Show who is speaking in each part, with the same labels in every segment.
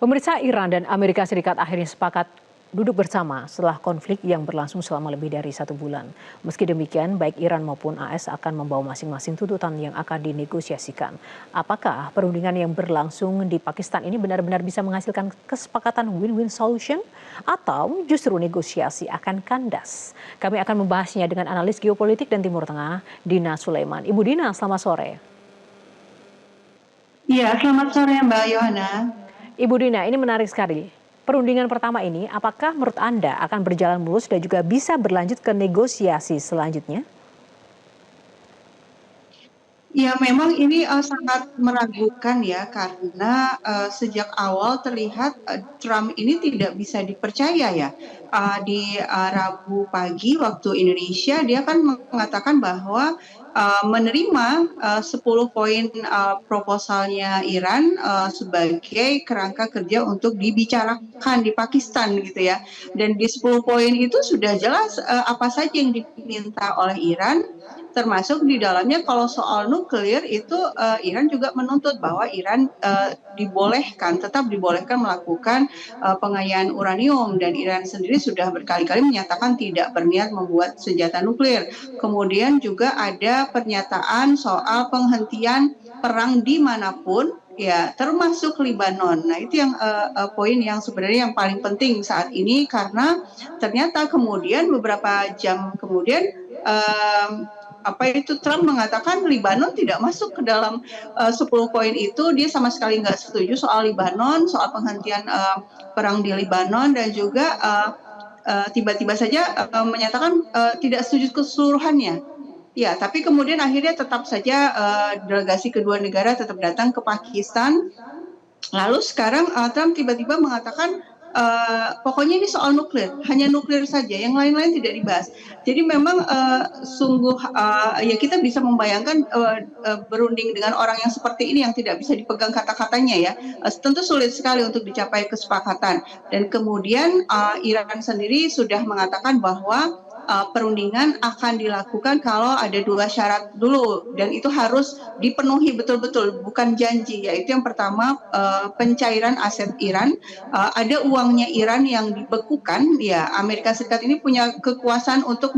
Speaker 1: Pemirsa, Iran dan Amerika Serikat akhirnya sepakat duduk bersama setelah konflik yang berlangsung selama lebih dari 1 bulan. Meski demikian, baik Iran maupun AS akan membawa masing-masing tuntutan yang akan dinegosiasikan. Apakah perundingan yang berlangsung di Pakistan ini benar-benar bisa menghasilkan kesepakatan win-win solution? Atau justru negosiasi akan kandas? Kami akan membahasnya dengan analis geopolitik dan Timur Tengah, Dina Sulaiman. Ibu Dina, selamat sore.
Speaker 2: Iya, selamat sore Mbak Yohana.
Speaker 1: Ibu Dina, ini menarik sekali. Perundingan pertama ini, apakah menurut Anda akan berjalan mulus dan juga bisa berlanjut ke negosiasi selanjutnya?
Speaker 2: Ya, memang ini sangat meragukan ya, karena sejak awal terlihat Trump ini tidak bisa dipercaya ya. Di Rabu pagi waktu Indonesia, dia kan mengatakan bahwa menerima 10 poin proposalnya Iran sebagai kerangka kerja untuk dibicarakan di Pakistan gitu ya. Dan di 10 poin itu sudah jelas apa saja yang diminta oleh Iran, termasuk di dalamnya kalau soal nuklir itu Iran juga menuntut bahwa Iran tetap dibolehkan melakukan pengayaan uranium, dan Iran sendiri sudah berkali-kali menyatakan tidak berniat membuat senjata nuklir. Kemudian juga ada pernyataan soal penghentian perang dimanapun, ya termasuk Libanon. Nah itu yang poin yang sebenarnya yang paling penting saat ini, karena ternyata kemudian beberapa jam kemudian Trump mengatakan Libanon tidak masuk ke dalam 10 poin itu. Dia sama sekali nggak setuju soal Libanon, soal penghentian perang di Libanon, dan juga tiba-tiba saja menyatakan tidak setuju keseluruhannya. Ya, tapi kemudian akhirnya tetap saja delegasi kedua negara tetap datang ke Pakistan. Lalu sekarang Trump tiba-tiba mengatakan pokoknya ini soal nuklir, hanya nuklir saja, yang lain-lain tidak dibahas. Jadi memang sungguh ya kita bisa membayangkan berunding dengan orang yang seperti ini yang tidak bisa dipegang kata-katanya ya. Tentu sulit sekali untuk dicapai kesepakatan. Dan kemudian Iran sendiri sudah mengatakan bahwa perundingan akan dilakukan kalau ada 2 syarat dulu, dan itu harus dipenuhi betul-betul, bukan janji. Yaitu yang pertama pencairan aset Iran, ada uangnya Iran yang dibekukan. Ya, Amerika Serikat ini punya kekuasaan untuk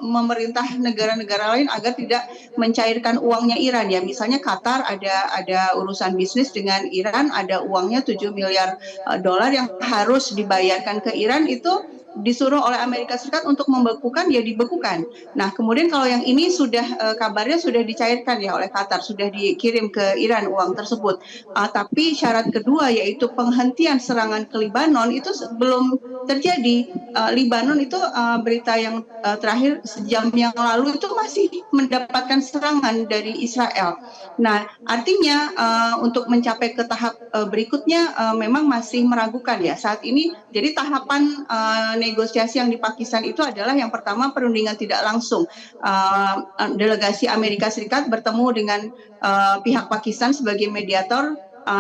Speaker 2: memerintah negara-negara lain agar tidak mencairkan uangnya Iran ya. Misalnya Qatar ada urusan bisnis dengan Iran, ada uangnya 7 miliar dolar yang harus dibayarkan ke Iran, itu disuruh oleh Amerika Serikat untuk membekukan, ya dibekukan. Nah, kemudian kalau yang ini sudah kabarnya sudah dicairkan ya oleh Qatar, sudah dikirim ke Iran uang tersebut. Tapi syarat kedua yaitu penghentian serangan ke Libanon itu belum terjadi. Libanon itu berita yang terakhir sejam yang lalu itu masih mendapatkan serangan dari Israel. Nah, artinya untuk mencapai ke tahap berikutnya memang masih meragukan ya saat ini. Jadi tahapan negosiasi yang di Pakistan itu adalah yang pertama perundingan tidak langsung. Delegasi Amerika Serikat bertemu dengan pihak Pakistan sebagai mediator.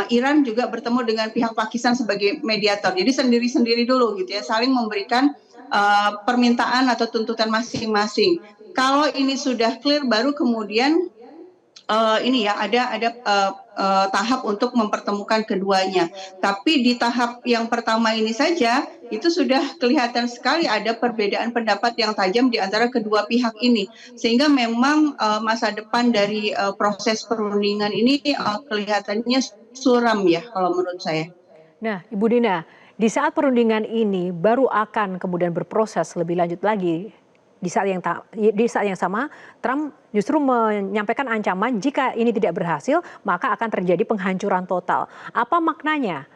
Speaker 2: Iran juga bertemu dengan pihak Pakistan sebagai mediator. Jadi sendiri-sendiri dulu gitu ya, saling memberikan permintaan atau tuntutan masing-masing. Kalau ini sudah clear, baru kemudian ini ya ada tahap untuk mempertemukan keduanya. Tapi di tahap yang pertama ini saja itu sudah kelihatan sekali ada perbedaan pendapat yang tajam di antara kedua pihak ini, sehingga memang masa depan dari proses perundingan ini kelihatannya suram ya kalau menurut saya.
Speaker 1: Nah, Ibu Dina, di saat perundingan ini baru akan kemudian berproses lebih lanjut lagi. Di saat yang sama, Trump justru menyampaikan ancaman jika ini tidak berhasil, maka akan terjadi penghancuran total. Apa maknanya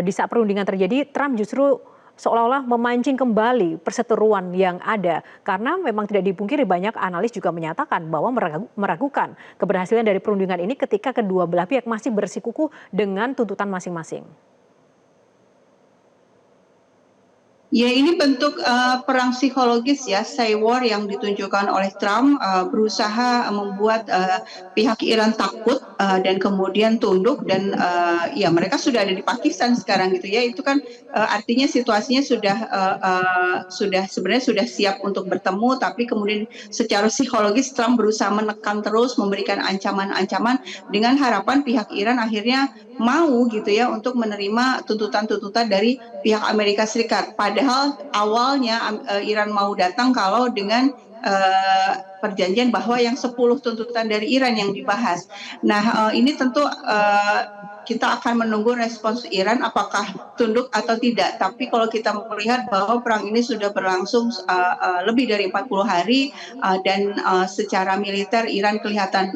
Speaker 1: di saat perundingan terjadi, Trump justru seolah-olah memancing kembali perseteruan yang ada? Karena memang tidak dipungkiri banyak analis juga menyatakan bahwa meragukan keberhasilan dari perundingan ini ketika kedua belah pihak masih bersikukuh dengan tuntutan masing-masing.
Speaker 2: Ya, ini bentuk perang psikologis ya, cyber war yang ditunjukkan oleh Trump, berusaha membuat pihak Iran takut dan kemudian tunduk dan ya mereka sudah ada di Pakistan sekarang gitu ya. Itu kan artinya situasinya sudah sebenarnya sudah siap untuk bertemu, tapi kemudian secara psikologis Trump berusaha menekan terus, memberikan ancaman-ancaman dengan harapan pihak Iran akhirnya mau gitu ya untuk menerima tuntutan-tuntutan dari pihak Amerika Serikat. Padahal awalnya Iran mau datang kalau dengan perjanjian bahwa yang 10 tuntutan dari Iran yang dibahas. Nah, ini tentu kita akan menunggu respons Iran apakah tunduk atau tidak. Tapi kalau kita melihat bahwa perang ini sudah berlangsung lebih dari 40 hari dan secara militer Iran kelihatan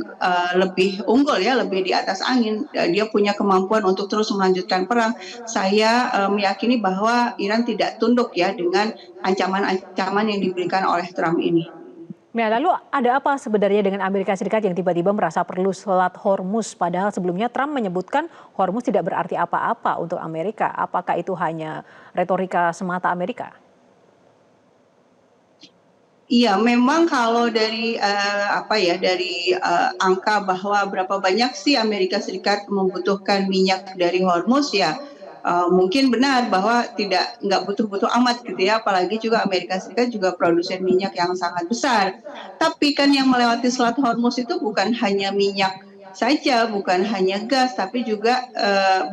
Speaker 2: lebih unggul ya, lebih di atas angin. Dia punya kemampuan untuk terus melanjutkan perang. Saya meyakini bahwa Iran tidak tunduk ya dengan ancaman-ancaman yang diberikan oleh Trump ini.
Speaker 1: Nah, lalu ada apa sebenarnya dengan Amerika Serikat yang tiba-tiba merasa perlu Selat Hormuz, padahal sebelumnya Trump menyebutkan Hormuz tidak berarti apa-apa untuk Amerika. Apakah itu hanya retorika semata Amerika?
Speaker 2: Iya, memang kalau dari angka bahwa berapa banyak sih Amerika Serikat membutuhkan minyak dari Hormuz ya, mungkin benar bahwa nggak butuh-butuh amat gitu ya, apalagi juga Amerika Serikat juga produsen minyak yang sangat besar. Tapi kan yang melewati Selat Hormuz itu bukan hanya minyak saja, bukan hanya gas, tapi juga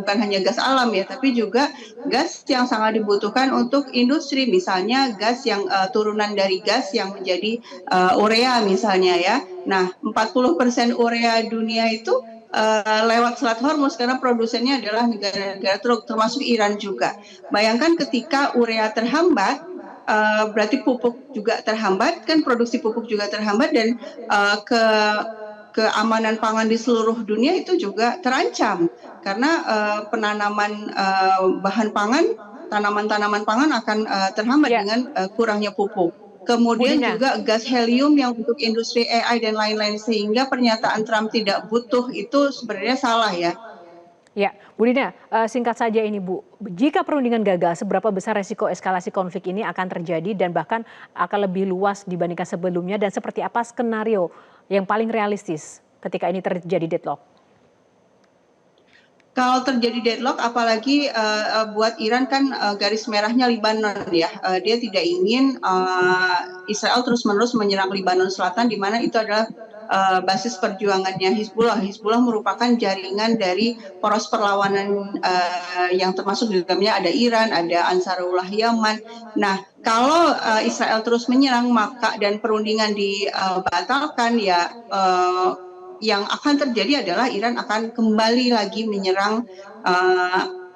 Speaker 2: bukan hanya gas alam ya, tapi juga gas yang sangat dibutuhkan untuk industri, misalnya gas yang turunan dari gas yang menjadi urea misalnya ya. Nah, 40% urea dunia itu lewat Selat Hormuz karena produsennya adalah negara-negara termasuk Iran juga. Bayangkan ketika urea terhambat, berarti pupuk juga terhambat, kan produksi pupuk juga terhambat dan keamanan pangan di seluruh dunia itu juga terancam karena penanaman bahan pangan, tanaman-tanaman pangan akan terhambat
Speaker 1: Ya,
Speaker 2: dengan kurangnya pupuk.
Speaker 1: Bu
Speaker 2: Kemudian
Speaker 1: Dina.
Speaker 2: juga gas helium yang untuk industri AI dan lain-lain, sehingga pernyataan Trump tidak butuh itu sebenarnya salah ya.
Speaker 1: Ya, Bu Dina, singkat saja ini Bu, jika perundingan gagal, seberapa besar resiko eskalasi konflik ini akan terjadi dan bahkan akan lebih luas dibandingkan sebelumnya dan seperti apa skenario yang paling realistis ketika ini terjadi deadlock?
Speaker 2: Kalau terjadi deadlock, apalagi buat Iran kan garis merahnya Libanon ya. Dia tidak ingin Israel terus-menerus menyerang Libanon Selatan, di mana itu adalah basis perjuangannya Hizbullah. Hizbullah merupakan jaringan dari poros perlawanan yang termasuk di dalamnya ada Iran, ada Ansarullah Yaman. Nah, kalau Israel terus menyerang maka dan perundingan dibatalkan ya, yang akan terjadi adalah Iran akan kembali lagi menyerang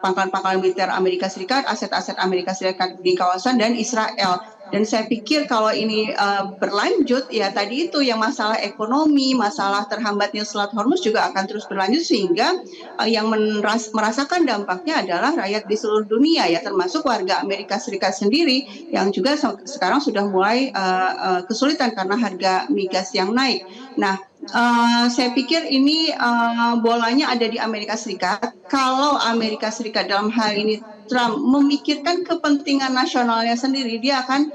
Speaker 2: pangkalan-pangkalan militer Amerika Serikat, aset-aset Amerika Serikat di kawasan dan Israel. Dan saya pikir kalau ini berlanjut, ya tadi itu yang masalah ekonomi, masalah terhambatnya Selat Hormuz juga akan terus berlanjut sehingga yang merasakan dampaknya adalah rakyat di seluruh dunia ya, termasuk warga Amerika Serikat sendiri yang juga sekarang sudah mulai kesulitan karena harga migas yang naik. Nah, saya pikir ini bolanya ada di Amerika Serikat. Kalau Amerika Serikat dalam hal ini Trump memikirkan kepentingan nasionalnya sendiri, dia akan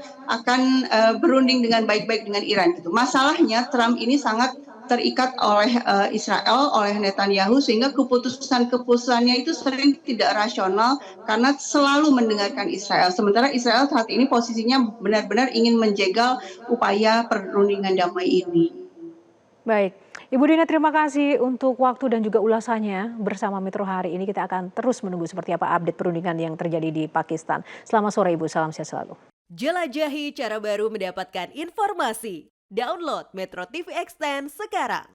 Speaker 2: berunding dengan baik-baik dengan Iran. Gitu. Masalahnya Trump ini sangat terikat oleh Israel, oleh Netanyahu, sehingga keputusan-keputusannya itu sering tidak rasional karena selalu mendengarkan Israel. Sementara Israel saat ini posisinya benar-benar ingin menjegal upaya perundingan damai ini.
Speaker 1: Baik, Ibu Dina terima kasih untuk waktu dan juga ulasannya bersama Metro hari ini. Kita akan terus menunggu seperti apa update perundingan yang terjadi di Pakistan. Selamat sore Ibu, salam sehat selalu.
Speaker 3: Jelajahi cara baru mendapatkan informasi. Download Metro TV Extend sekarang.